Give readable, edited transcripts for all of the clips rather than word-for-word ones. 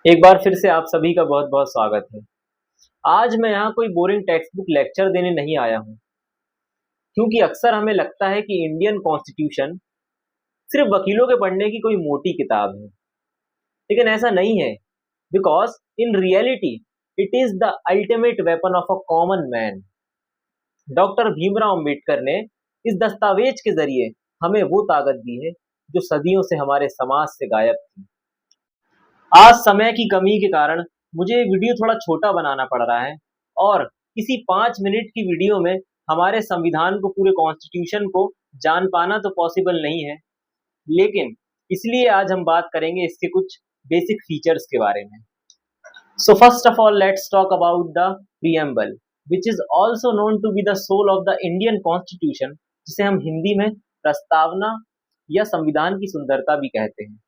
एक बार फिर से आप सभी का बहुत बहुत स्वागत है। आज मैं यहाँ कोई बोरिंग टेक्स्ट बुक लेक्चर देने नहीं आया हूँ, क्योंकि अक्सर हमें लगता है कि इंडियन कॉन्स्टिट्यूशन सिर्फ वकीलों के पढ़ने की कोई मोटी किताब है, लेकिन ऐसा नहीं है। Because in reality it is the ultimate weapon of a common man. Doctor Bhimrao Ambedkar ने इस दस्तावेज के जरिए हमें वो ताकत दी है जो सदियों से हमारे समाज से गायब थी। आज समय की कमी के कारण मुझे ये वीडियो थोड़ा छोटा बनाना पड़ रहा है, और किसी 5 मिनट की वीडियो में हमारे संविधान को, पूरे कॉन्स्टिट्यूशन को जान पाना तो पॉसिबल नहीं है। लेकिन इसलिए आज हम बात करेंगे इसके कुछ बेसिक फीचर्स के बारे में। So first of all let's talk about the preamble, which is also known to be the soul of the Indian constitution, जिसे हम हिंदी में प्रस्तावना या संविधान की सुंदरता भी कहते हैं,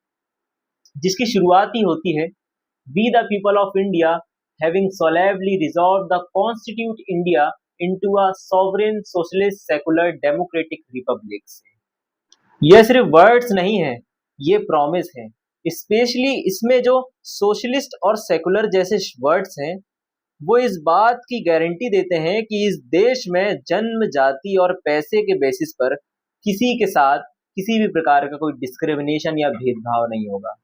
जिसकी शुरुआत ही होती है, we the people of India having solemnly resolved the constitute India into a sovereign socialist secular democratic republic से। यह सिर्फ वर्ड्स नहीं है, ये प्रॉमिस है। स्पेशली इसमें जो सोशलिस्ट और सेकुलर जैसे वर्ड्स हैं, वो इस बात की गारंटी देते हैं कि इस देश में जन्म, जाति और पैसे के बेसिस पर किसी के साथ किसी भी प्रकार का कोई डिस्क्रिमिनेशन या भेदभाव नहीं होगा।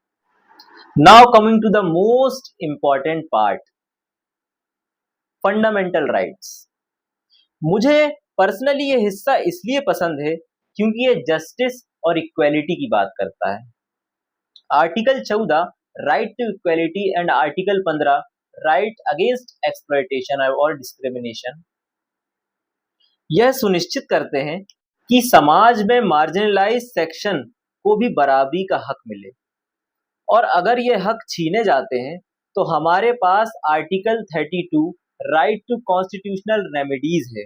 Now coming to the most important part, fundamental rights. मुझे पर्सनली ये हिस्सा इसलिए पसंद है क्योंकि ये जस्टिस और इक्वेलिटी की बात करता है। Article 14 right to equality and article 15 right against exploitation और डिस्क्रिमिनेशन यह सुनिश्चित करते हैं कि समाज में मार्जिनलाइज सेक्शन को भी बराबरी का हक मिले, और अगर ये हक छीने जाते हैं तो हमारे पास article 32 right to constitutional remedies है,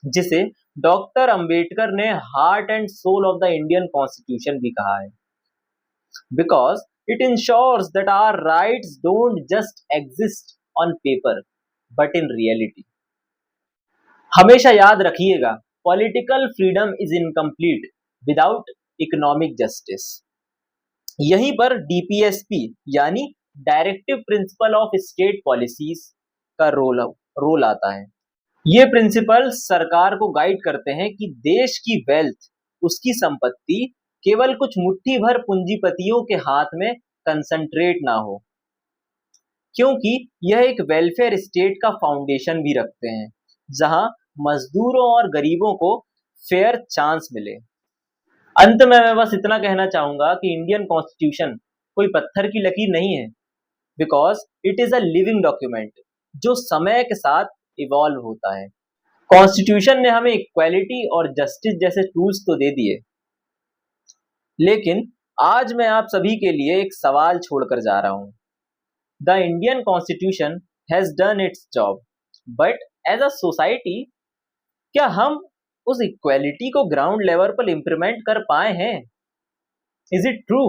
जिसे डॉक्टर अंबेडकर ने heart and soul of the Indian constitution भी कहा है। Because it ensures that our rights don't just exist on paper but in reality. हमेशा याद रखिएगा, political freedom is incomplete without economic justice. यहीं पर डीपीएसपी यानी directive principle of state policies का रोल आता है। ये प्रिंसिपल सरकार को गाइड करते हैं कि देश की वेल्थ, उसकी संपत्ति केवल कुछ मुट्ठी भर पूंजीपतियों के हाथ में कंसंट्रेट ना हो, क्योंकि यह एक वेलफेयर स्टेट का फाउंडेशन भी रखते हैं, जहां मजदूरों और गरीबों को फेयर चांस मिले। अंत में मैं बस इतना कहना चाहूंगा कि इंडियन कॉन्स्टिट्यूशन कोई पत्थर की लकीर नहीं है, because it is a living document जो समय के साथ इवॉल्व होता है। कॉन्स्टिट्यूशन ने हमें इक्वालिटी और जस्टिस जैसे टूल्स तो दे दिए, लेकिन आज मैं आप सभी के लिए एक सवाल छोड़कर जा रहा हूं। The Indian constitution has done its job, but as a society क्या हम उस इक्वालिटी को ग्राउंड लेवल पर इंप्लीमेंट कर पाए हैं? Is it true?